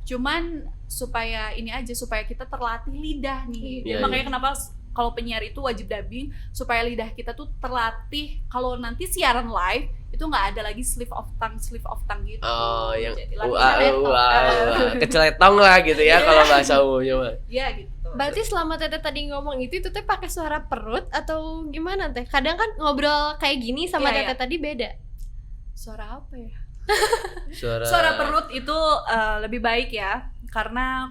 cuman supaya ini aja, supaya kita terlatih lidah nih. Iya, Makanya kenapa kalau penyiar itu wajib dubbing, supaya lidah kita tuh terlatih. Kalau nanti siaran live itu nggak ada lagi slip of tongue gitu. Oh, yang Jadi latihan laptop. keceletong lah gitu ya kalau bahasa umumnya mah. Iya gitu. Berarti selama Teteh tadi ngomong itu Teh pakai suara perut atau gimana Teh? Kadang kan ngobrol kayak gini sama Iya, Teteh tadi beda. Suara apa ya? Suara Suara perut itu lebih baik ya, karena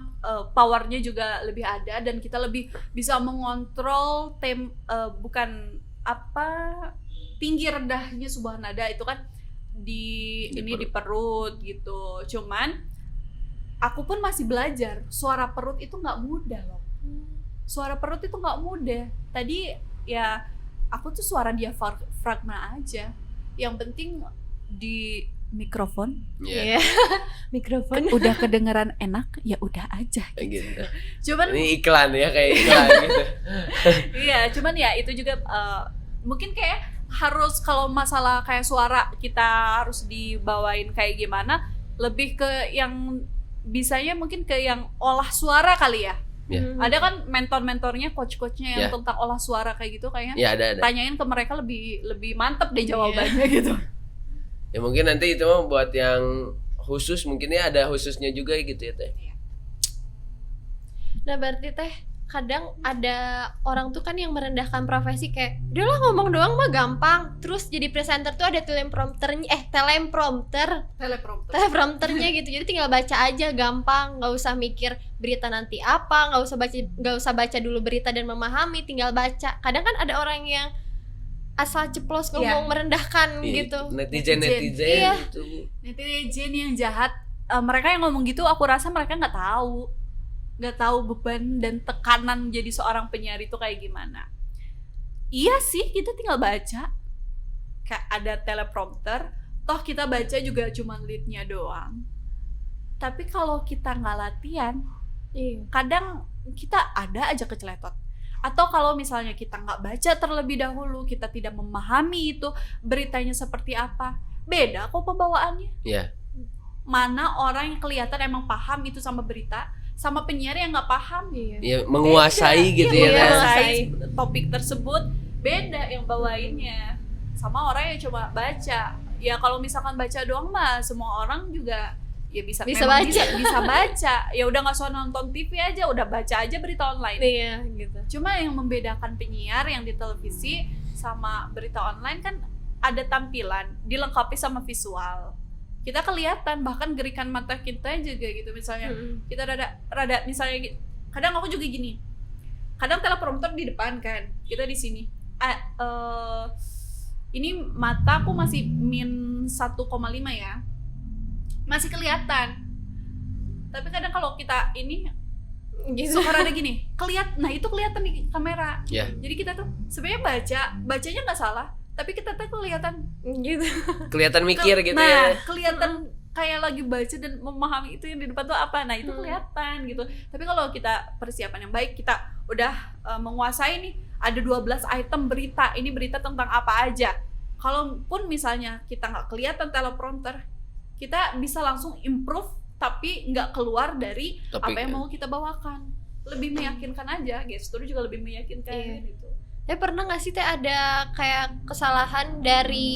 powernya juga lebih ada dan kita lebih bisa mengontrol bukan apa tinggi rendahnya sebuah nada itu kan Di di perut gitu. Cuman aku pun masih belajar, suara perut itu nggak mudah loh. Suara perut itu nggak mudah. Tadi ya aku tuh suara diafragma aja. Yang penting di mikrofon Iya, Mikrofon. udah kedengeran enak ya udah aja. kayak gitu. Cuman Ini iklan ya, kayak iklan gitu. iya, cuman ya itu juga mungkin kayak harus, kalau masalah kayak suara kita harus dibawain kayak gimana, lebih ke yang bisanya mungkin ke yang olah suara kali ya. Ya. Ada kan mentor-mentornya, coach-coachnya yang Ya. tentang olah suara kayak gitu, kayaknya Ya ada. tanyain ke mereka lebih mantep deh jawabannya gitu. Ya mungkin nanti itu mah buat yang khusus, mungkin ya ada khususnya juga gitu ya Teh. Nah berarti Teh kadang ada orang tuh kan yang merendahkan profesi kayak udahlah ngomong doang mah gampang, terus jadi presenter tuh ada teleprompternya gitu, jadi tinggal baca aja gampang, nggak usah mikir berita nanti apa, nggak usah baca dulu berita dan memahami, tinggal baca. Kadang kan ada orang yang asal ceplos ngomong merendahkan gitu. Netizen Iya. gitu. Netizen yang jahat, mereka yang ngomong gitu aku rasa mereka nggak tahu beban dan tekanan jadi seorang penyiar itu kayak gimana. Iya sih, kita tinggal baca. kayak ada teleprompter, toh kita baca juga cuma lead-nya doang. Tapi kalau kita nggak latihan, Iya. kadang kita ada aja keceletot. Atau kalau misalnya kita nggak baca terlebih dahulu, kita tidak memahami itu beritanya seperti apa, beda kok pembawaannya. Iya. Mana orang yang kelihatan emang paham itu sama berita, sama penyiar yang nggak paham. Iya. Ya menguasai gitu Iya, ya kan. menguasai topik tersebut, beda yang bawainnya sama orang yang coba baca. Ya kalau misalkan baca doang mah semua orang juga ya bisa memang baca. bisa baca. Ya udah nggak usah nonton TV aja, udah baca aja berita online. Iya gitu. Cuma yang membedakan penyiar yang di televisi sama berita online kan ada tampilan, dilengkapi sama visual. Kita kelihatan, bahkan gerikan mata kita juga gitu. Misalnya kita rada misalnya kadang aku juga gini. Kadang teleprompter di depan kan, kita di sini. Ini mata aku masih min 1,5 ya. Masih kelihatan. Tapi kadang kalau kita ini Gitu. suka rada gini, nah itu kelihatan di kamera. Ya. Jadi kita tuh sebenarnya bacanya nggak salah, tapi kita tuh kelihatan Gitu. Kelihatan mikir gitu nah, ya. kelihatan kayak lagi baca dan memahami itu yang di depan tuh apa. Nah, itu kelihatan gitu. Tapi kalau kita persiapan yang baik, kita udah menguasai nih, ada 12 item berita. Ini berita tentang apa aja. Kalaupun misalnya kita nggak kelihatan teleprompter, kita bisa langsung improve tapi nggak keluar dari Topik, apa yang ya. mau kita bawakan. Lebih meyakinkan aja, gestur juga lebih meyakinkan gitu. Tapi pernah nggak sih Teh ada kayak kesalahan dari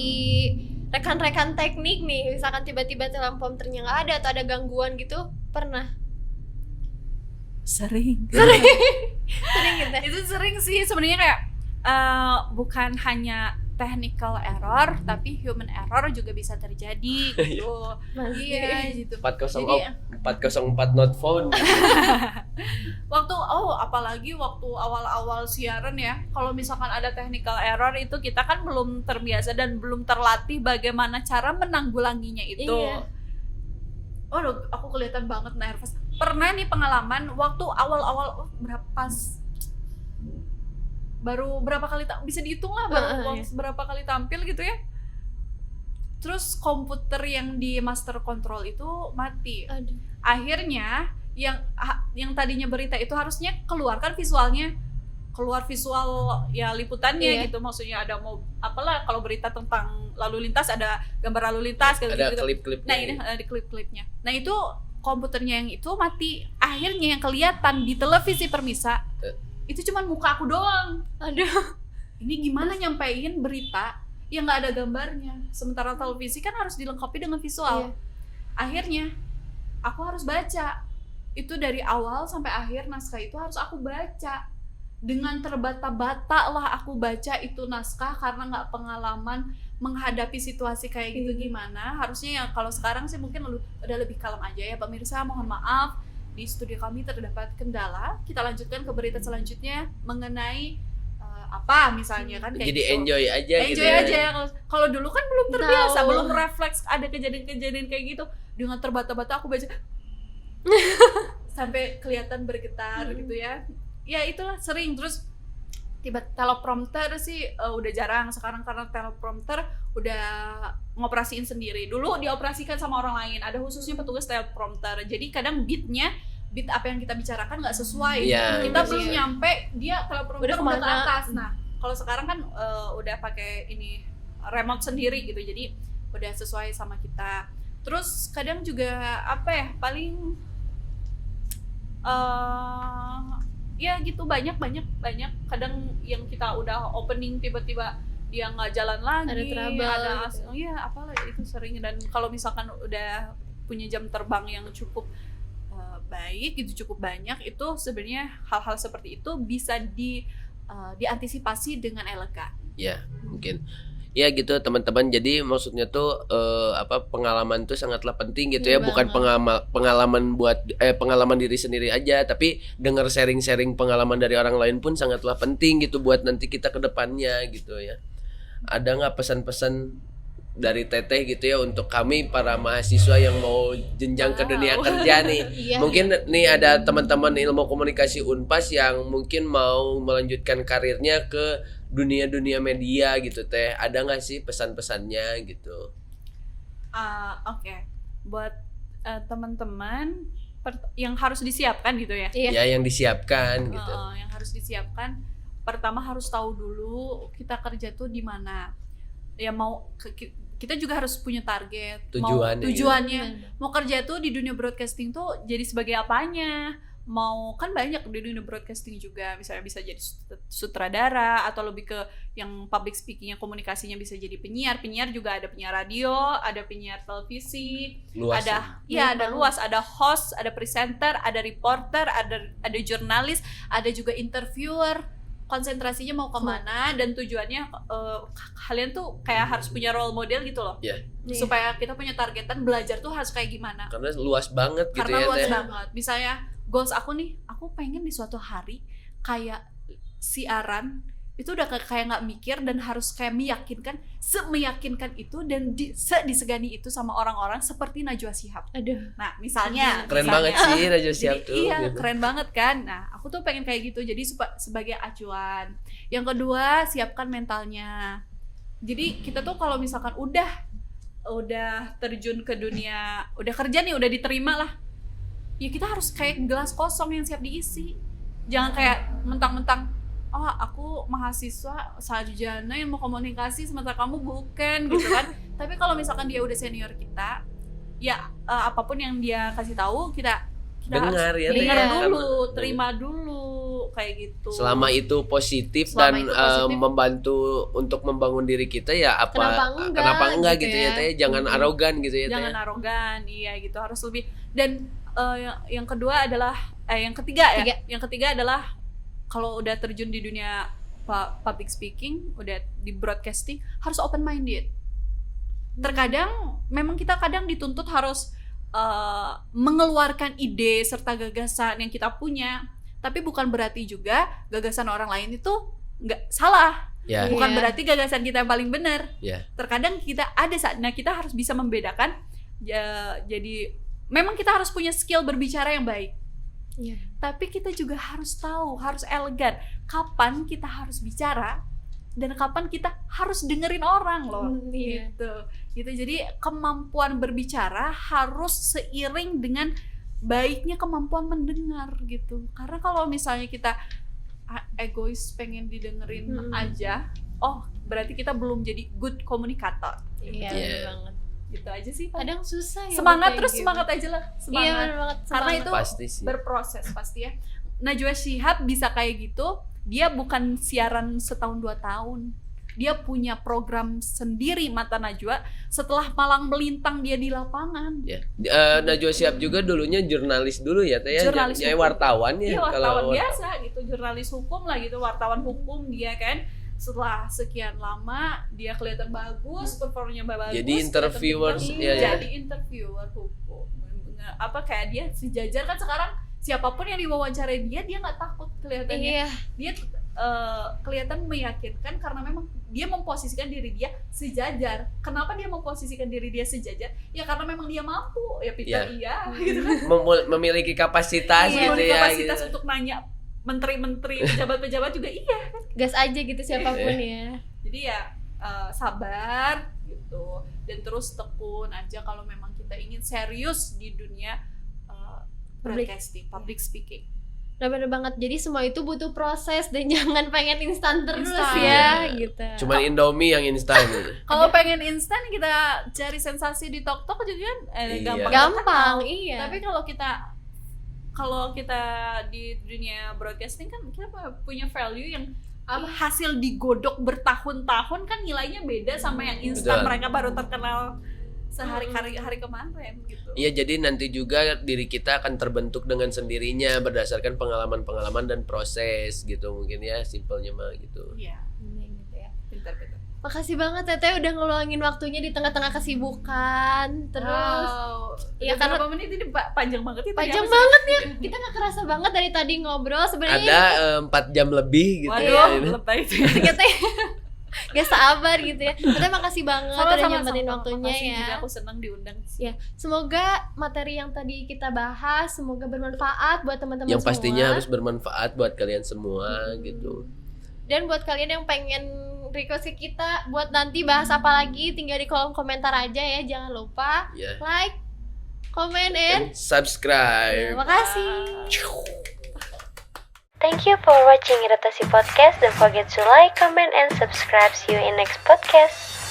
rekan-rekan teknik nih, misalkan tiba-tiba teleprompternya nggak ada atau ada gangguan gitu? Pernah? Sering Sering gitu. itu sering sih sebenarnya, kayak bukan hanya technical error tapi human error juga bisa terjadi gitu. Iya gitu. 404 not phone. Apalagi waktu awal-awal siaran ya, kalau misalkan ada technical error itu kita kan belum terbiasa dan belum terlatih bagaimana cara menanggulanginya itu. Iya. Waduh, aku kelihatan banget nervous. Pernah nih pengalaman waktu awal-awal baru berapa kali bisa dihitung lah, berapa kali tampil gitu ya. Terus komputer yang di master control itu mati. Aduh. Akhirnya yang tadinya berita itu harusnya keluar visual ya liputannya. Iya. Gitu, maksudnya ada mau apalah, kalau berita tentang lalu lintas ada gambar lalu lintas kayak Ada gitu. klip-klipnya. Nah, ini ada klip-klipnya. Nah, itu komputernya yang itu mati. Akhirnya yang kelihatan di televisi Permisa itu cuma muka aku doang. Aduh. Ini gimana nyampein berita yang nggak ada gambarnya, sementara televisi kan harus dilengkapi dengan visual. Iya. Akhirnya aku harus baca itu dari awal sampai akhir, naskah itu harus aku baca dengan terbata-bata lah. Aku baca itu naskah karena nggak pengalaman menghadapi situasi kayak gitu gimana. Harusnya ya kalau sekarang sih mungkin udah lebih kalem aja ya pemirsa. Mohon maaf, di studio kami terdapat kendala. Kita lanjutkan ke berita selanjutnya mengenai apa misalnya kan kayak Jadi gitu. enjoy aja gitu Enjoy ya. aja. Kalau dulu kan belum terbiasa, Tahu. belum refleks ada kejadian-kejadian kayak gitu. Dengan terbata-bata aku baca sampai kelihatan bergetar gitu ya. Ya itulah sering. Terus tiba teleprompter sih udah jarang sekarang karena teleprompter udah ngoperasiin sendiri. Dulu dioperasikan sama orang lain, ada khususnya petugas teleprompter. Jadi kadang beat apa yang kita bicarakan nggak sesuai. Iya, Kita nggak belum sesuai. nyampe, dia teleprompter Udah udah ke kemana? atas. Nah, kalau sekarang kan udah pakai ini remote sendiri gitu. Jadi udah sesuai sama kita. Terus kadang juga apa ya, paling ya gitu banyak kadang yang kita udah opening tiba-tiba dia nggak jalan lagi, Ada trouble gitu. iya apalah itu sering. Dan kalau misalkan udah punya jam terbang yang cukup baik gitu, cukup banyak, itu sebenarnya hal-hal seperti itu bisa diantisipasi dengan elegan. Ya, mungkin. Ya gitu teman-teman. Jadi maksudnya tuh pengalaman tuh sangatlah penting gitu ya, Iya bukan pengalaman buat pengalaman diri sendiri aja, tapi dengar sharing-sharing pengalaman dari orang lain pun sangatlah penting gitu buat nanti kita ke depannya gitu ya. Ada nggak pesan-pesan dari Teteh gitu ya untuk kami para mahasiswa yang mau jenjang ke dunia kerja nih? Iya. Mungkin nih ada teman-teman ilmu komunikasi Unpas yang mungkin mau melanjutkan karirnya ke dunia media gitu teh, ada nggak sih pesan-pesannya gitu? Oke. Buat teman-teman yang harus disiapkan gitu ya. Iya. Ya yang disiapkan gitu. Yang harus disiapkan, pertama harus tahu dulu kita kerja tuh di mana. Ya mau kita juga harus punya target, tujuannya. Mau kerja tuh di dunia broadcasting tuh jadi sebagai apanya? Mau kan banyak di dunia broadcasting juga, misalnya bisa jadi sutradara atau lebih ke yang public speakingnya, komunikasinya bisa jadi penyiar juga, ada penyiar radio, ada penyiar televisi, Luas ada ada luas, ada host, ada presenter, ada reporter, ada jurnalis, ada juga interviewer. Konsentrasinya mau kemana dan tujuannya kalian tuh kayak harus punya role model gitu loh. Iya. Supaya kita punya targetan belajar tuh harus kayak gimana. Karena luas banget gitu Karena ya luas teh. banget. Misalnya goals aku nih, aku pengen di suatu hari kayak siaran itu udah kayak nggak mikir dan harus kayak meyakinkan itu dan disegani itu sama orang-orang seperti Najwa Shihab. Aduh. Nah misalnya Keren banget sih Najwa Shihab tuh. Iya gitu. keren banget kan. Nah aku tuh pengen kayak gitu, jadi sebagai acuan. Yang kedua, siapkan mentalnya. Jadi kita tuh kalau misalkan udah terjun ke dunia, udah kerja nih, udah diterima lah, ya kita harus kayak gelas kosong yang siap diisi. Jangan kayak mentang-mentang, oh aku mahasiswa sarjana yang mau komunikasi sementara kamu bukan gitu kan. Tapi kalau misalkan dia udah senior kita, ya apapun yang dia kasih tahu kita Dengar harus ya teh. dengar Iya. dulu, terima dulu kayak gitu. Selama itu positif Selama dan itu positif. Membantu untuk membangun diri kita ya Kenapa enggak gitu gitu ya ya. teh, jangan arogan gitu ya teh. Jangan arogan, iya gitu, harus lebih. Dan yang kedua adalah yang ketiga ya. Yang ketiga adalah kalau udah terjun di dunia public speaking, udah di broadcasting, harus open minded. Terkadang memang kita kadang dituntut harus mengeluarkan ide serta gagasan yang kita punya, tapi bukan berarti juga gagasan orang lain itu nggak salah. Ya. Bukan Iya. berarti gagasan kita yang paling benar. Ya. Terkadang kita ada saatnya kita harus bisa membedakan. Jadi memang kita harus punya skill berbicara yang baik. Iya. Tapi kita juga harus tahu, harus elegan kapan kita harus bicara dan kapan kita harus dengerin orang loh. Iya. Gitu. Jadi kemampuan berbicara harus seiring dengan baiknya kemampuan mendengar gitu. Karena kalau misalnya kita egois pengen didengerin aja, berarti kita belum jadi good komunikator. Iya, Iya. bener banget. Gitu aja sih. Kadang susah ya. Semangat kayak terus gitu. semangat aja lah. Semangat. Iya, bener banget. Karena semangat. itu Pasti sih. berproses pasti ya. Najwa Shihab bisa kayak gitu, dia bukan siaran setahun 2 tahun. Dia punya program sendiri Mata Najwa setelah malang melintang dia di lapangan. Ya. Najwa Shihab juga dulunya jurnalis dulu ya teh ya. Jurnalis Ya, hukum. wartawan ya Dia wartawan kalau biasa gitu, jurnalis hukum lah gitu, wartawan hukum dia kan. Setelah sekian lama dia kelihatan bagus, performanya bagus. Jadi interviewers, kelihatan ya, ya. Jadi interviewer hukum. Kayak dia sejajar kan sekarang, siapapun yang diwawancarai dia nggak takut kelihatannya. Iya. Dia kelihatan meyakinkan karena memang dia memposisikan diri dia sejajar. Kenapa dia memposisikan diri dia sejajar? Ya karena memang dia mampu. Ya Peter iya gitu kan. memiliki kapasitas Iya, gitu ya. kapasitas gitu. untuk nanya menteri-menteri, pejabat-pejabat juga iya kan. Gas aja gitu siapapun ya. Jadi ya sabar gitu dan terus tekun aja kalau memang kita ingin serius di dunia broadcasting, public speaking. Nah, bener banget. Jadi semua itu butuh proses dan jangan pengen instan terus Instan. ya, Iya. gitu. Cuman Indomie yang instan. Kalau pengen instan kita cari sensasi di TokTok juga kan Iya. Gampang, terkenal. iya. Tapi kalau kita di dunia broadcasting kan kita punya value yang hasil digodok bertahun-tahun kan nilainya beda sama yang instan. Betul. Mereka baru terkenal hari kemarin gitu. Iya, jadi nanti juga diri kita akan terbentuk dengan sendirinya berdasarkan pengalaman-pengalaman dan proses gitu, mungkin ya simpelnya mah gitu. Iya, Gitu ya. pintar-pintar. Makasih banget Teteh udah ngeluangin waktunya di tengah-tengah kesibukan. Terus Iya, Iya, karena- berapa menit ini panjang banget itu. panjang banget ya. Kita gak kerasa banget dari tadi ngobrol Ada sebenarnya. 4 jam lebih gitu. Waduh, ya. lebay. Teteh gak sabar gitu ya. Teteh makasih banget udah nyempetin waktunya Makasih ya. juga, aku senang diundang. Ya, semoga materi yang tadi kita bahas semoga bermanfaat buat teman-teman Yang semua. pastinya harus bermanfaat buat kalian semua gitu. Dan buat kalian yang pengen request ke kita buat nanti bahas apa lagi, tinggal di kolom komentar aja ya. Jangan lupa Ya. like, comment, and Subscribe. terima kasih. Thank you for watching Adaptasi Podcast. Don't forget to like, comment, and subscribe. See you in next podcast.